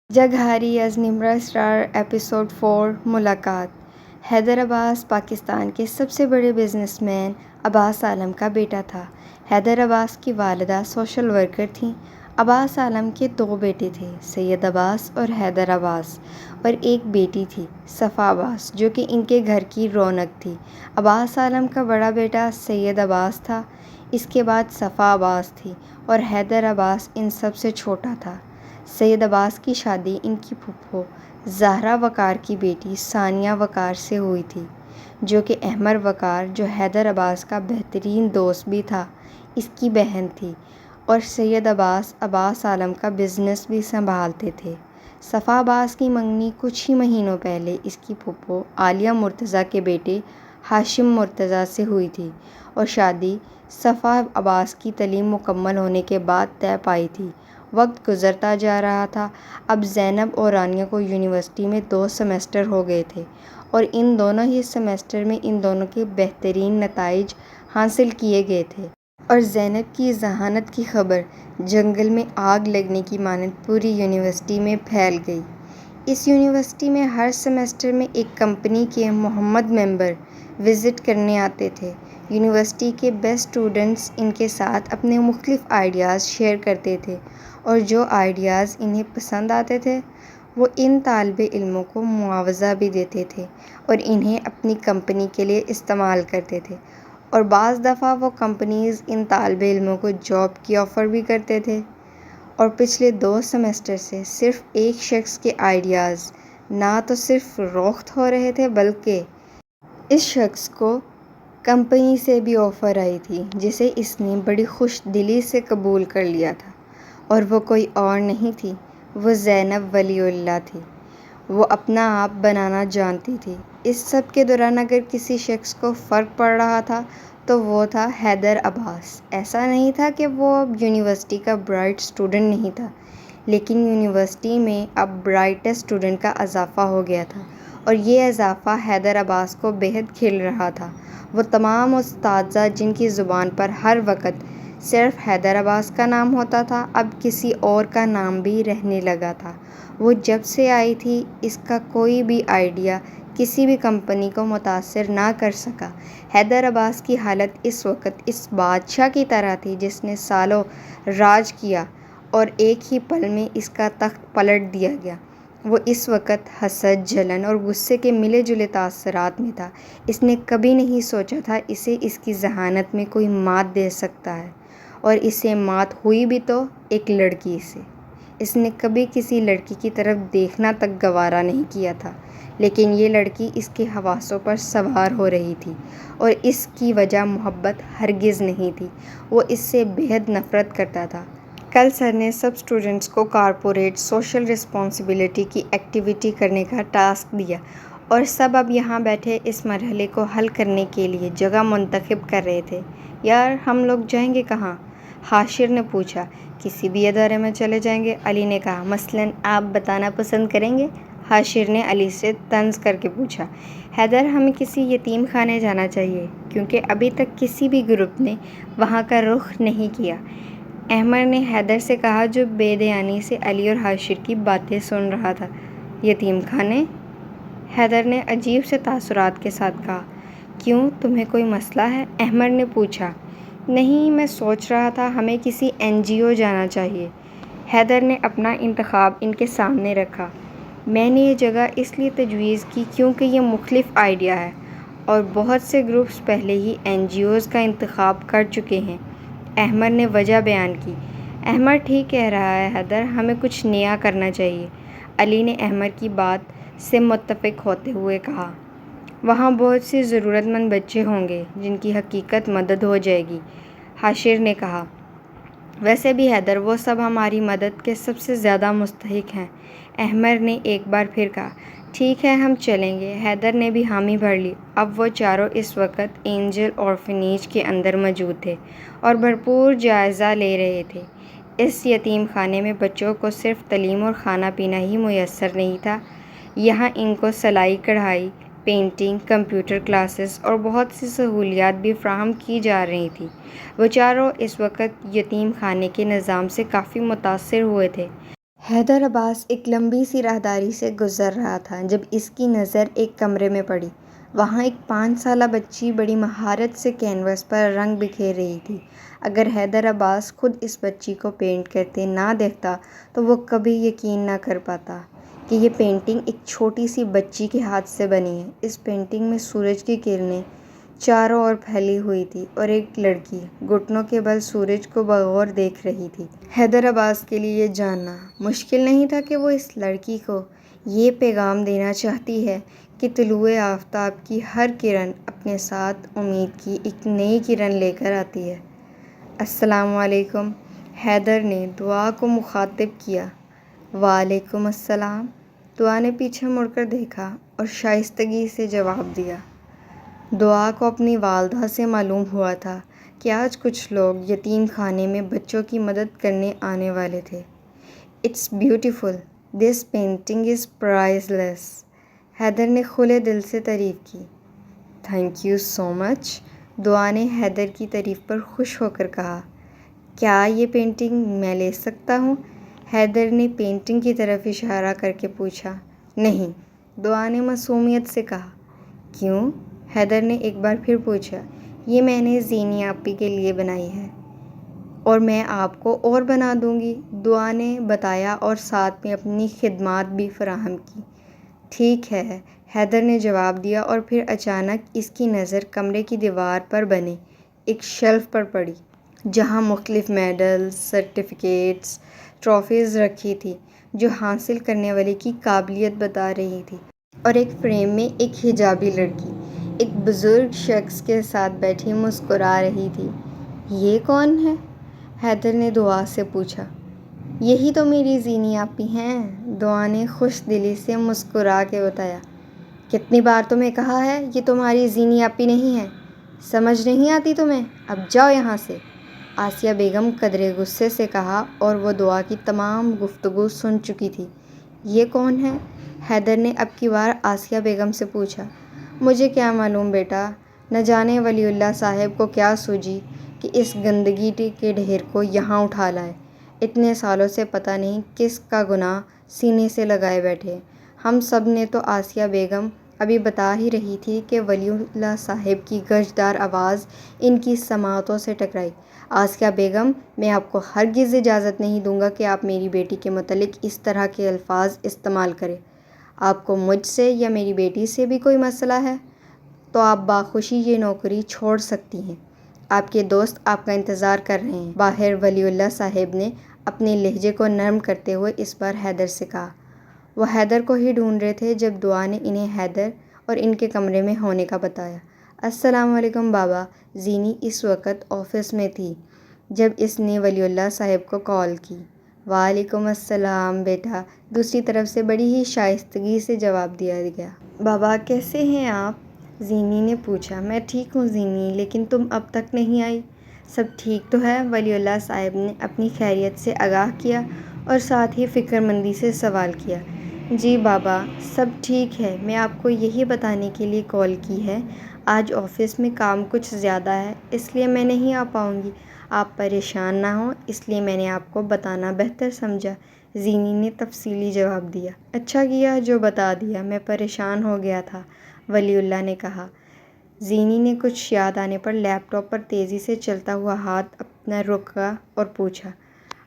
جگہاری از Nimra star episode 4 ملاقات۔ حیدر عباس پاکستان کے سب سے بڑے بزنس مین عباس عالم کا بیٹا تھا۔ حیدر عباس کی والدہ سوشل ورکر تھیں۔ عباس عالم کے 2 بیٹے تھے، سید عباس اور حیدر عباس، اور ایک بیٹی تھی، صفا عباس، جو کہ ان کے گھر کی رونق تھی۔ عباس عالم کا بڑا بیٹا سید عباس تھا، اس کے بعد صفا عباس تھی، اور حیدر عباس ان سب سے چھوٹا تھا۔ سید عباس کی شادی ان کی پھپھو زہرا وقار کی بیٹی ثانیہ وقار سے ہوئی تھی، جو کہ احمر وقار، جو حیدر عباس کا بہترین دوست بھی تھا، اس کی بہن تھی، اور سید عباس عباس عالم کا بزنس بھی سنبھالتے تھے۔ صفا عباس کی منگنی کچھ ہی مہینوں پہلے اس کی پھپھو عالیہ مرتضیٰ کے بیٹے ہاشم مرتضیٰ سے ہوئی تھی، اور شادی صفا عباس کی تعلیم مکمل ہونے کے بعد طے پائی تھی۔ وقت گزرتا جا رہا تھا۔ اب زینب اور رانیہ کو یونیورسٹی میں 2 سیمسٹر ہو گئے تھے، اور ان دونوں ہی سیمسٹر میں ان دونوں کے بہترین نتائج حاصل کیے گئے تھے، اور زینب کی ذہانت کی خبر جنگل میں آگ لگنے کی مانند پوری یونیورسٹی میں پھیل گئی۔ اس یونیورسٹی میں ہر سیمسٹر میں ایک کمپنی کے محمد ممبر وزٹ کرنے آتے تھے۔ یونیورسٹی کے بیسٹ اسٹوڈنٹس ان کے ساتھ اپنے مختلف آئیڈیاز شیئر کرتے تھے، اور جو آئیڈیاز انہیں پسند آتے تھے وہ ان طالب علموں کو معاوضہ بھی دیتے تھے اور انہیں اپنی کمپنی کے لیے استعمال کرتے تھے، اور بعض دفعہ وہ کمپنیز ان طالب علموں کو جاب کی آفر بھی کرتے تھے۔ اور پچھلے 2 سیمسٹر سے صرف ایک شخص کے آئیڈیاز نہ تو صرف فروخت ہو رہے تھے، بلکہ اس شخص کو کمپنی سے بھی آفر آئی تھی، جسے اس نے بڑی خوش دلی سے قبول کر لیا تھا، اور وہ کوئی اور نہیں تھی، وہ زینب ولی اللہ تھی۔ وہ اپنا آپ بنانا جانتی تھی۔ اس سب کے دوران اگر کسی شخص کو فرق پڑ رہا تھا تو وہ تھا حیدر عباس۔ ایسا نہیں تھا کہ وہ اب یونیورسٹی کا برائٹ اسٹوڈنٹ نہیں تھا، لیکن یونیورسٹی میں اب برائٹسٹ اسٹوڈنٹ کا اضافہ ہو گیا تھا، اور یہ اضافہ حیدر عباس کو بےحد کھل رہا تھا۔ وہ تمام اساتذہ جن کی زبان پر ہر وقت صرف حیدر عباس کا نام ہوتا تھا، اب کسی اور کا نام بھی رہنے لگا تھا۔ وہ جب سے آئی تھی، اس کا کوئی بھی آئیڈیا کسی بھی کمپنی کو متاثر نہ کر سکا۔ حیدر عباس کی حالت اس وقت اس بادشاہ کی طرح تھی جس نے سالوں راج کیا اور ایک ہی پل میں اس کا تخت پلٹ دیا گیا۔ وہ اس وقت حسد، جلن اور غصے کے ملے جلے تاثرات میں تھا۔ اس نے کبھی نہیں سوچا تھا اسے اس کی ذہانت میں کوئی مات دے سکتا ہے، اور اسے مات ہوئی بھی تو ایک لڑکی سے۔ اس نے کبھی کسی لڑکی کی طرف دیکھنا تک گوارا نہیں کیا تھا، لیکن یہ لڑکی اس کے حواسوں پر سوار ہو رہی تھی، اور اس کی وجہ محبت ہرگز نہیں تھی۔ وہ اس سے بےحد نفرت کرتا تھا۔ کل سر نے سب اسٹوڈنٹس کو کارپوریٹ سوشل رسپانسبلٹی کی ایکٹیویٹی کرنے کا ٹاسک دیا، اور سب اب یہاں بیٹھے اس مرحلے کو حل کرنے کے لیے جگہ منتخب کر رہے تھے۔ یار، ہم لوگ جائیں گے کہاں؟ حاشر نے پوچھا۔ کسی بھی ادارے میں چلے جائیں گے، علی نے کہا۔ مثلاً آپ بتانا پسند کریں گے؟ حاشر نے علی سے طنز کر کے پوچھا۔ حیدر، ہمیں کسی یتیم خانے جانا چاہیے، کیونکہ ابھی تک کسی بھی گروپ نے وہاں کا رخ نہیں کیا، احمر نے حیدر سے کہا، جو بے دھیانی سے علی اور حاشر کی باتیں سن رہا تھا۔ یتیم خانے؟ حیدر نے عجیب سے تاثرات کے ساتھ کہا۔ کیوں، تمہیں کوئی مسئلہ ہے؟ احمر نے پوچھا۔ نہیں، میں سوچ رہا تھا ہمیں کسی NGO جانا چاہیے۔ حیدر نے اپنا انتخاب ان کے سامنے رکھا۔ میں نے یہ جگہ اس لیے تجویز کی کیونکہ یہ مختلف آئیڈیا ہے، اور بہت سے گروپس پہلے ہی NGOs کا انتخاب کر چکے ہیں، احمر نے وجہ بیان کی۔ احمر ٹھیک کہہ رہا ہے حیدر، ہمیں کچھ نیا کرنا چاہیے، علی نے احمر کی بات سے متفق ہوتے ہوئے کہا۔ وہاں بہت سے ضرورت مند بچے ہوں گے جن کی حقیقت مدد ہو جائے گی، حاشر نے کہا۔ ویسے بھی حیدر، وہ سب ہماری مدد کے سب سے زیادہ مستحق ہیں، احمر نے ایک بار پھر کہا۔ ٹھیک ہے، ہم چلیں گے، حیدر نے بھی حامی بھر لی۔ اب وہ چاروں اس وقت اینجل آرفنیج کے اندر موجود تھے اور بھرپور جائزہ لے رہے تھے۔ اس یتیم خانے میں بچوں کو صرف تعلیم اور کھانا پینا ہی میسر نہیں تھا، یہاں ان کو سلائی کڑھائی، پینٹنگ، کمپیوٹر کلاسز اور بہت سی سہولیات بھی فراہم کی جا رہی تھیں۔ وہ چاروں اس وقت یتیم خانے کے نظام سے کافی متاثر ہوئے تھے۔ حیدر عباس ایک لمبی سی راہداری سے گزر رہا تھا جب اس کی نظر ایک کمرے میں پڑی۔ وہاں ایک 5 سالہ بچی بڑی مہارت سے کینوس پر رنگ بکھیر رہی تھی۔ اگر حیدر عباس خود اس بچی کو پینٹ کرتے نہ دیکھتا تو وہ کبھی یقین نہ کر پاتا کہ یہ پینٹنگ ایک چھوٹی سی بچی کے ہاتھ سے بنی ہے۔ اس پینٹنگ میں سورج کی کرنیں چاروں اور پھیلی ہوئی تھی اور ایک لڑکی گھٹنوں کے بل سورج کو بغور دیکھ رہی تھی۔ حیدر عباس کے لیے یہ جاننا مشکل نہیں تھا کہ وہ اس لڑکی کو یہ پیغام دینا چاہتی ہے کہ طلوع آفتاب کی ہر کرن اپنے ساتھ امید کی ایک نئی کرن لے کر آتی ہے۔ السلام علیکم، حیدر نے دعا کو مخاطب کیا۔ وعلیکم السلام، دعا نے پیچھے مڑ کر دیکھا اور شائستگی سے جواب دیا۔ دعا کو اپنی والدہ سے معلوم ہوا تھا کہ آج کچھ لوگ یتیم خانے میں بچوں کی مدد کرنے آنے والے تھے۔ "It's beautiful. This painting is priceless." Haider نے کھلے دل سے تعریف کی۔ "Thank you so much." دعا نے حیدر کی تعریف پر خوش ہو کر کہا۔ "کیا یہ پینٹنگ میں لے سکتا ہوں؟" حیدر نے پینٹنگ کی طرف اشارہ کر کے پوچھا۔ "نہیں." دعا نے معصومیت سے کہا۔ "کیوں؟" حیدر نے ایک بار پھر پوچھا۔ "یہ میں نے زینی آپی کے لیے بنائی ہے اور میں آپ کو اور بنا دوں گی." دعا نے بتایا اور ساتھ میں اپنی خدمات بھی فراہم کی۔ "ٹھیک ہے." حیدر نے جواب دیا اور پھر اچانک اس کی نظر کمرے کی دیوار پر بنے ایک شیلف پر پڑی جہاں مختلف میڈلز، سرٹیفکیٹس، ٹرافیز رکھی تھی جو حاصل کرنے والے کی قابلیت بتا رہی تھی، اور ایک فریم میں ایک حجابی لڑکی ایک بزرگ شخص کے ساتھ بیٹھی مسکرا رہی تھی۔ "یہ کون ہے؟" حیدر نے دعا سے پوچھا۔ "یہی تو میری زینی آپی ہیں." دعا نے خوش دلی سے مسکرا کے بتایا۔ "کتنی بار تمہیں کہا ہے یہ تمہاری زینی آپی نہیں ہے؟ سمجھ نہیں آتی تمہیں؟ اب جاؤ یہاں سے." آسیہ بیگم قدرے غصے سے کہا، اور وہ دعا کی تمام گفتگو سن چکی تھی۔ "یہ کون ہے؟" حیدر نے اب کی بار آسیہ بیگم سے پوچھا۔ "مجھے کیا معلوم بیٹا، نہ جانے ولی اللہ صاحب کو کیا سوجی کہ اس گندگی کے ڈھیر کو یہاں اٹھا لائے۔ اتنے سالوں سے پتہ نہیں کس کا گناہ سینے سے لگائے بیٹھے۔ ہم سب نے تو" آسیہ بیگم ابھی بتا ہی رہی تھی کہ ولی اللہ صاحب کی گرجدار آواز ان کی سماعتوں سے ٹکرائی۔ "آسیہ بیگم، میں آپ کو ہرگز اجازت نہیں دوں گا کہ آپ میری بیٹی کے متعلق اس طرح کے الفاظ استعمال کریں۔ آپ کو مجھ سے یا میری بیٹی سے بھی کوئی مسئلہ ہے تو آپ بخوشی یہ نوکری چھوڑ سکتی ہیں۔ آپ کے دوست آپ کا انتظار کر رہے ہیں باہر." ولی اللہ صاحب نے اپنے لہجے کو نرم کرتے ہوئے اس بار حیدر سے کہا۔ وہ حیدر کو ہی ڈھونڈ رہے تھے جب دعا نے انہیں حیدر اور ان کے کمرے میں ہونے کا بتایا۔ "السلام علیکم بابا." زینی اس وقت آفس میں تھی جب اس نے ولی اللہ صاحب کو کال کی۔ "وعلیکم السلام بیٹا." دوسری طرف سے بڑی ہی شائستگی سے جواب دیا گیا۔ "بابا کیسے ہیں آپ؟" زینی نے پوچھا۔ "میں ٹھیک ہوں زینی، لیکن تم اب تک نہیں آئی۔ سب ٹھیک تو ہے؟" ولی اللہ صاحب نے اپنی خیریت سے آگاہ کیا اور ساتھ ہی فکر مندی سے سوال کیا۔ "جی بابا، سب ٹھیک ہے۔ میں آپ کو یہی بتانے کے لیے کال کی ہے، آج آفس میں کام کچھ زیادہ ہے، اس لیے میں نہیں آ پاؤں گی۔ آپ پریشان نہ ہوں، اس لیے میں نے آپ کو بتانا بہتر سمجھا." زینی نے تفصیلی جواب دیا۔ "اچھا کیا جو بتا دیا، میں پریشان ہو گیا تھا." ولی اللہ نے کہا۔ زینی نے کچھ یاد آنے پر لیپ ٹاپ پر تیزی سے چلتا ہوا ہاتھ اپنا روکا اور پوچھا۔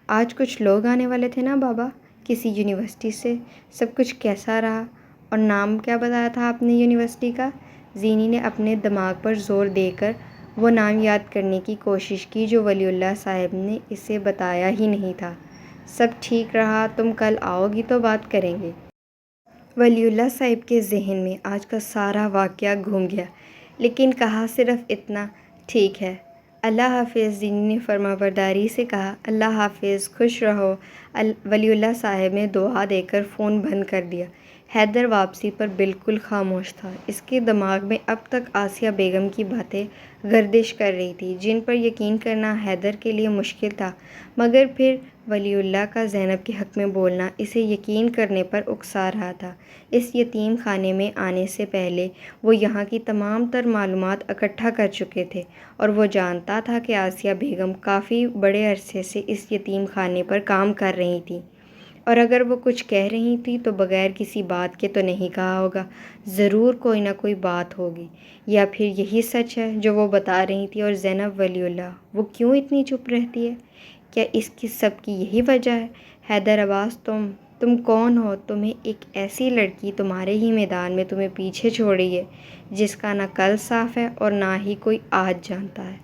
"آج کچھ لوگ آنے والے تھے نا بابا، کسی یونیورسٹی سے؟ سب کچھ کیسا رہا؟ اور نام کیا بتایا تھا آپ نے یونیورسٹی کا؟" زینی نے اپنے دماغ پر زور دے کر وہ نام یاد کرنے کی کوشش کی جو ولی اللہ صاحب نے اسے بتایا ہی نہیں تھا۔ "سب ٹھیک رہا، تم کل آؤ گی تو بات کریں گے۔" ولی اللہ صاحب کے ذہن میں آج کا سارا واقعہ گھوم گیا، لیکن کہا صرف اتنا، "ٹھیک ہے، اللہ حافظ۔" زینی نے فرمانبرداری سے کہا۔ "اللہ حافظ، خوش رہو۔" ولی اللہ صاحب نے دعا دے کر فون بند کر دیا۔ حیدر واپسی پر بالکل خاموش تھا۔ اس کے دماغ میں اب تک آسیہ بیگم کی باتیں گردش کر رہی تھیں جن پر یقین کرنا حیدر کے لیے مشکل تھا، مگر پھر ولی اللہ کا زینب کے حق میں بولنا اسے یقین کرنے پر اکسا رہا تھا۔ اس یتیم خانے میں آنے سے پہلے وہ یہاں کی تمام تر معلومات اکٹھا کر چکے تھے اور وہ جانتا تھا کہ آسیہ بیگم کافی بڑے عرصے سے اس یتیم خانے پر کام کر رہی تھیں۔ اور اگر وہ کچھ کہہ رہی تھی تو بغیر کسی بات کے تو نہیں کہا ہوگا، ضرور کوئی نہ کوئی بات ہوگی، یا پھر یہی سچ ہے جو وہ بتا رہی تھی۔ اور زینب ولی اللہ وہ کیوں اتنی چپ رہتی ہے؟ کیا اس کی سب کی یہی وجہ ہے؟ حیدر عباس، تم کون ہو؟ تمہیں ایک ایسی لڑکی تمہارے ہی میدان میں تمہیں پیچھے چھوڑی ہے جس کا نہ کل صاف ہے اور نہ ہی کوئی آج جانتا ہے۔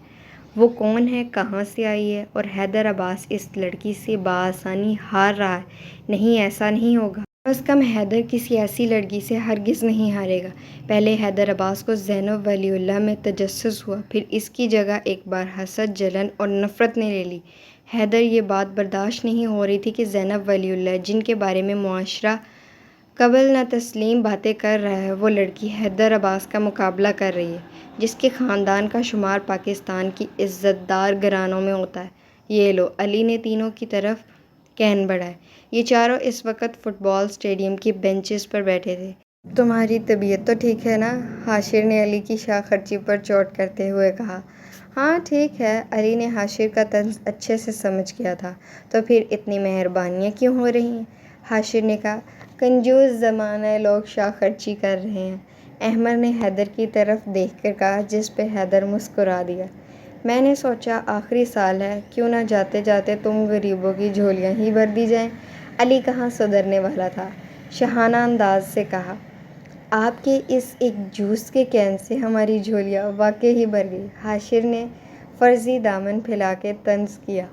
وہ کون ہے، کہاں سے آئی ہے؟ اور حیدر عباس اس لڑکی سے بآسانی ہار رہا ہے۔ نہیں، ایسا نہیں ہوگا۔ کم از کم حیدر کسی ایسی لڑکی سے ہرگز نہیں ہارے گا۔ پہلے حیدر عباس کو زینب ولی اللہ میں تجسس ہوا، پھر اس کی جگہ ایک بار حسد، جلن اور نفرت نے لے لی۔ حیدر یہ بات برداشت نہیں ہو رہی تھی کہ زینب ولی اللہ، جن کے بارے میں معاشرہ قابل تسلیم باتیں کر رہا ہے، وہ لڑکی حیدر عباس کا مقابلہ کر رہی ہے، جس کے خاندان کا شمار پاکستان کی عزت دار گھرانوں میں ہوتا ہے۔ یہ لو، علی نے تینوں کی طرف کین بڑھائے۔ یہ چاروں اس وقت فٹ بال اسٹیڈیم کی بینچز پر بیٹھے تھے۔ تمہاری طبیعت تو ٹھیک ہے نا؟ حاشر نے علی کی شاہ خرچی پر چوٹ کرتے ہوئے کہا۔ ہاں ٹھیک ہے، علی نے حاشر کا طنز اچھے سے سمجھ گیا تھا۔ تو پھر اتنی مہربانیاں کیوں ہو رہی ہیں؟ حاشر نے کہا۔ کنجوس زمانہ لوگ شاہ خرچی کر رہے ہیں، احمد نے حیدر کی طرف دیکھ کر کہا، جس پہ حیدر مسکرا دیا۔ میں نے سوچا آخری سال ہے، کیوں نہ جاتے جاتے تم غریبوں کی جھولیاں ہی بھر دی جائیں۔ علی کہاں سدھرنے والا تھا، شاہانہ انداز سے کہا۔ آپ کے اس ایک جوس کے کین سے ہماری جھولیاں واقعی ہی بھر گئی، حاشر نے فرضی دامن پھیلا کے طنز کیا۔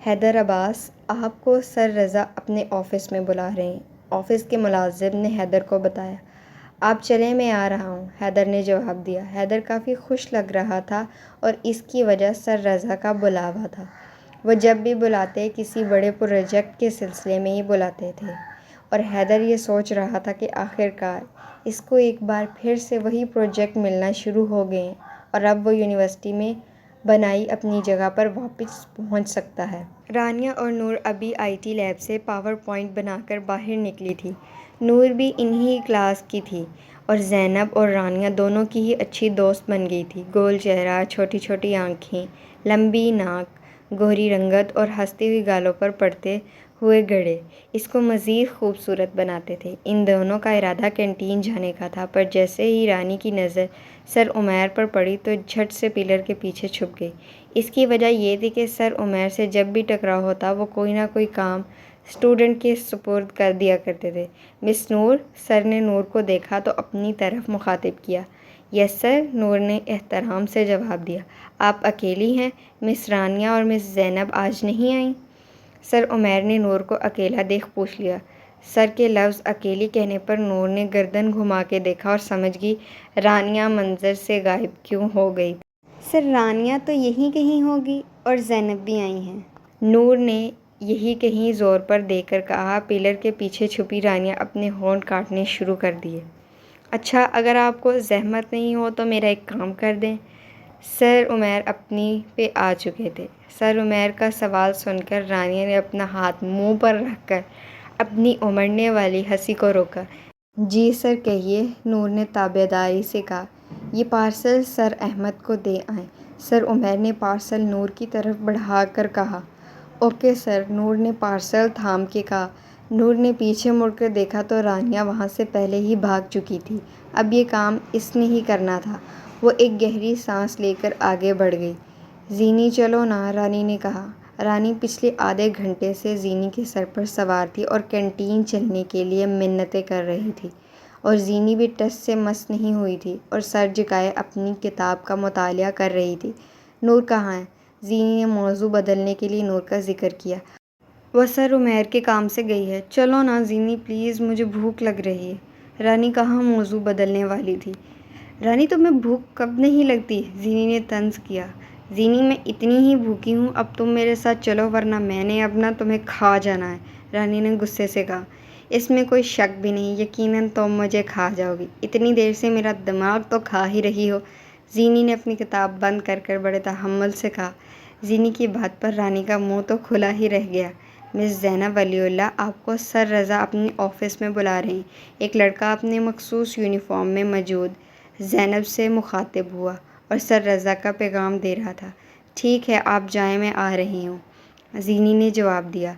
حیدر عباس، آپ کو سر رضا اپنے آفس میں بلا رہے ہیں، آفس کے ملازم نے حیدر کو بتایا۔ آپ چلیں، میں آ رہا ہوں، حیدر نے جواب دیا۔ حیدر کافی خوش لگ رہا تھا اور اس کی وجہ سر رضا کا بلاوا تھا۔ وہ جب بھی بلاتے کسی بڑے پروجیکٹ کے سلسلے میں ہی بلاتے تھے، اور حیدر یہ سوچ رہا تھا کہ آخرکار اس کو ایک بار پھر سے وہی پروجیکٹ ملنا شروع ہو گئے ہیں اور اب وہ یونیورسٹی میں بنائی اپنی جگہ پر واپس پہنچ سکتا ہے۔ رانیہ اور نور ابھی آئی ٹی لیب سے پاور پوائنٹ بنا کر باہر نکلی تھی۔ نور بھی انہی کلاس کی تھی اور زینب اور رانیہ دونوں کی ہی اچھی دوست بن گئی تھی۔ گول چہرہ، چھوٹی چھوٹی آنکھیں، لمبی ناک، گہری رنگت اور ہنستی ہوئی گالوں پر پڑتے ہوئے گڑھے اس کو مزید خوبصورت بناتے تھے۔ ان دونوں کا ارادہ کینٹین جانے کا تھا، پر جیسے ہی رانی کی نظر سر عمیر پر پڑی تو جھٹ سے پلر کے پیچھے چھپ گئی۔ اس کی وجہ یہ تھی کہ سر عمیر سے جب بھی ٹکراؤ ہوتا، وہ کوئی نہ کوئی کام اسٹوڈنٹ کے سپرد کر دیا کرتے تھے۔ مس نور، سر نے نور کو دیکھا تو اپنی طرف مخاطب کیا۔ یس سر، نور نے احترام سے جواب دیا۔ آپ اکیلی ہیں؟ مس رانیہ اور مس زینب آج نہیں آئیں؟ سر عمیر نے نور کو اکیلا دیکھ پوچھ لیا۔ سر کے لفظ اکیلی کہنے پر نور نے گردن گھما کے دیکھا اور سمجھ گئی رانیہ منظر سے غائب کیوں ہو گئی۔ سر، رانیہ تو یہیں کہیں ہوگی، اور زینب بھی آئی ہیں۔ نور نے یہی کہیں زور پر دے کر کہا۔ پلر کے پیچھے چھپی رانیہ اپنے ہونٹ کاٹنے شروع کر دیے۔ اچھا، اگر آپ کو زحمت نہیں ہو تو میرا ایک کام کر دیں۔ سر عمیر اپنی پہ آ چکے تھے۔ سر عمیر کا سوال سن کر رانیہ نے اپنا ہاتھ منہ پر رکھ کر اپنی امڑنے والی ہنسی کو روکا۔ جی سر، کہیے، نور نے تابعداری سے کہا۔ یہ پارسل سر احمد کو دے آئیں۔ سر عمیر نے پارسل نور کی طرف بڑھا کر کہا۔ اوکے سر، نور نے پارسل تھام کے کہا۔ نور نے پیچھے مڑ کر دیکھا تو رانیہ وہاں سے پہلے ہی بھاگ چکی تھی۔ اب یہ کام اس نے ہی کرنا تھا۔ وہ ایک گہری سانس لے کر آگے بڑھ گئی۔ زینی چلو نا، رانی نے کہا۔ رانی پچھلے آدھے گھنٹے سے زینی کے سر پر سوار تھی اور کینٹین چلنے کے لیے منتیں کر رہی تھی، اور زینی بھی ٹس سے مس نہیں ہوئی تھی اور سر جھکائے اپنی کتاب کا مطالعہ کر رہی تھی۔ نور کہاں ہے؟ زینی نے موضوع بدلنے کے لیے نور کا ذکر کیا۔ وہ سر عمیر کے کام سے گئی ہے۔ چلو نا زینی پلیز، مجھے بھوک لگ رہی ہے۔ رانی کہاں موضوع بدلنے والی تھی۔ رانی تمہیں بھوک کب نہیں لگتی؟ زینی نے طنز کیا۔ زینی میں اتنی ہی بھوکی ہوں، اب تم میرے ساتھ چلو ورنہ میں نے اب نہ تمہیں کھا جانا ہے، رانی نے غصے سے کہا۔ اس میں کوئی شک بھی نہیں، یقیناً تم مجھے کھا جاؤ گی، اتنی دیر سے میرا دماغ تو کھا ہی رہی ہو، زینی نے اپنی کتاب بند کر کر بڑے تحمل سے کہا۔ زینی کی بات پر رانی کا منہ تو کھلا ہی رہ گیا۔ مس زینب ولی اللہ، آپ کو سر رضا اپنے آفس میں بلا رہے ہیں۔ ایک لڑکا اپنے مخصوص یونیفارم میں موجود زینب سے مخاطب ہوا اور سر رضا کا پیغام دے رہا تھا۔ ٹھیک ہے، آپ جائیں، میں آ رہی ہوں، زینی نے جواب دیا۔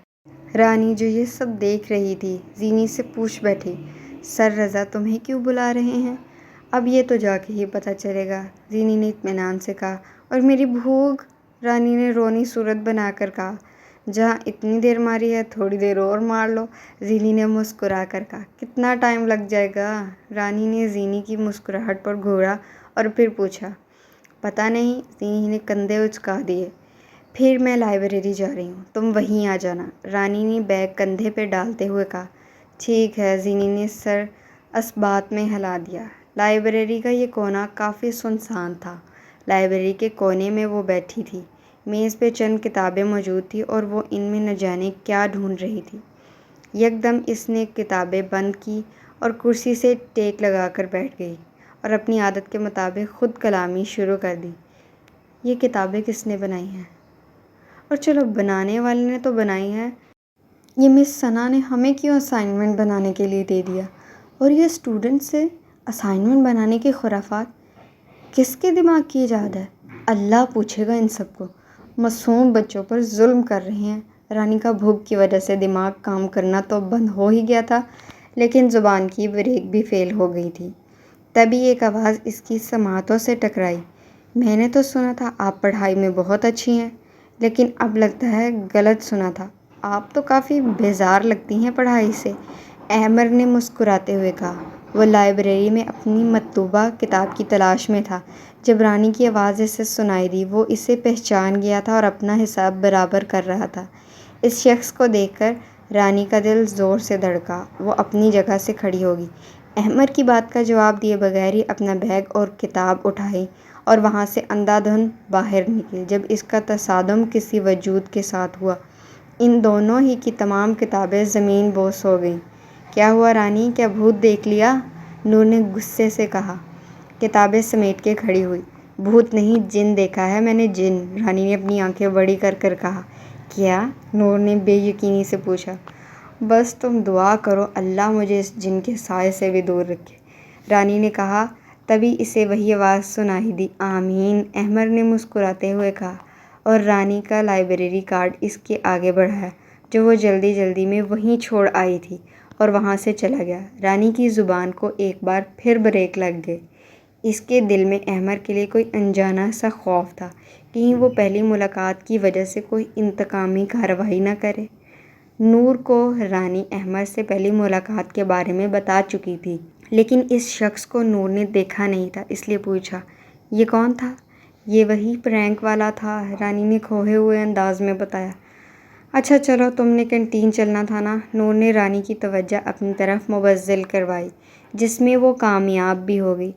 رانی جو یہ سب دیکھ رہی تھی زینی سے پوچھ بیٹھی، سر رضا تمہیں کیوں بلا رہے ہیں؟ اب یہ تو جا کے ہی پتہ چلے گا، زینی نے اطمینان سے کہا۔ اور میری بھوک، رانی نے رونی صورت بنا کر کہا۔ جہاں اتنی دیر ماری ہے تھوڑی دیر اور مار لو، زینی نے مسکرا کر کہا۔ کتنا ٹائم لگ جائے گا؟ رانی نے زینی کی مسکراہٹ پر گھورا اور پھر پوچھا۔ پتہ نہیں، زینی نے کندھے اچکا دیے۔ پھر میں لائبریری جا رہی ہوں، تم وہیں آ جانا، رانی نے بیگ کندھے پہ ڈالتے ہوئے کہا۔ ٹھیک ہے، زینی نے سر اثبات میں ہلا دیا۔ لائبریری کا یہ کونا کافی سنسان تھا۔ لائبریری کے کونے میں وہ بیٹھی تھی، میز پہ چند کتابیں موجود تھیں اور وہ ان میں نہ جانے کیا ڈھونڈ رہی تھی۔ یکدم اس نے کتابیں بند کی اور کرسی سے ٹیک لگا کر بیٹھ گئی اور اپنی عادت کے مطابق خود کلامی شروع کر دی۔ یہ کتابیں کس نے بنائی ہیں؟ اور چلو بنانے والے نے تو بنائی ہے، یہ مس ثنا نے ہمیں کیوں اسائنمنٹ بنانے کے لیے دے دیا؟ اور یہ اسٹوڈنٹ سے اسائنمنٹ بنانے کی خرافات کس کے دماغ کی ایجاد ہے؟ اللہ پوچھے گا ان سب کو، معصوم بچوں پر ظلم کر رہے ہیں۔ رانی کا بھوک کی وجہ سے دماغ کام کرنا تو بند ہو ہی گیا تھا، لیکن زبان کی بریک بھی فیل ہو گئی تھی۔ تبھی ایک آواز اس کی سماعتوں سے ٹکرائی۔ میں نے تو سنا تھا آپ پڑھائی میں بہت اچھی ہیں، لیکن اب لگتا ہے غلط سنا تھا، آپ تو کافی بیزار لگتی ہیں پڑھائی سے، احمر نے مسکراتے ہوئے کہا۔ وہ لائبریری میں اپنی مطلوبہ کتاب کی تلاش میں تھا۔ جب رانی کی آواز اسے سنائی دی، وہ اسے پہچان گیا تھا اور اپنا حساب برابر کر رہا تھا۔ اس شخص کو دیکھ کر رانی کا دل زور سے دھڑکا۔ وہ اپنی جگہ سے کھڑی ہو گئی، احمر کی بات کا جواب دیے بغیر ہی اپنا بیگ اور کتاب اٹھائی اور وہاں سے اندھا دھند باہر نکلی۔ جب اس کا تصادم کسی وجود کے ساتھ ہوا، ان دونوں ہی کی تمام کتابیں زمین بوس ہو گئیں۔ کیا ہوا رانی، کیا بھوت دیکھ لیا؟ نور نے غصے سے کہا۔ کتابیں سمیٹ کے کھڑی ہوئی۔ بھوت نہیں، جن دیکھا ہے میں نے، جن، رانی نے اپنی آنکھیں بڑی کر کر کہا۔ کیا؟ نور نے بے یقینی سے پوچھا۔ بس تم دعا کرو اللہ مجھے اس جن کے سائے سے بھی دور رکھے، رانی نے کہا۔ تبھی اسے وہی آواز سنائی دی۔ آمین، احمر نے مسکراتے ہوئے کہا اور رانی کا لائبریری کارڈ اس کے آگے بڑھایا جو وہ جلدی جلدی میں وہیں چھوڑ آئی تھی اور وہاں سے چلا گیا۔ رانی کی زبان کو ایک بار پھر بریک لگ گئی۔ اس کے دل میں احمر کے لیے کوئی انجانا سا خوف تھا، کہیں وہ پہلی ملاقات کی وجہ سے کوئی انتقامی کارروائی نہ کرے۔ نور کو رانی احمر سے پہلی ملاقات کے بارے میں بتا چکی تھی، لیکن اس شخص کو نور نے دیکھا نہیں تھا، اس لیے پوچھا، یہ کون تھا؟ یہ وہی پرینک والا تھا، رانی نے کھوئے ہوئے انداز میں بتایا۔ اچھا چلو، تم نے کینٹین چلنا تھا نا؟ نور نے رانی کی توجہ اپنی طرف مبذول کروائی، جس میں وہ کامیاب بھی ہو گئی۔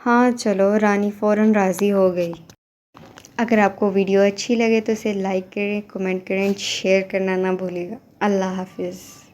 ہاں چلو، رانی فوراً راضی ہو گئی۔ اگر آپ کو ویڈیو اچھی لگے تو اسے لائک کریں، کمنٹ کریں، شیئر کرنا نہ بھولیے گا۔ اللہ حافظ۔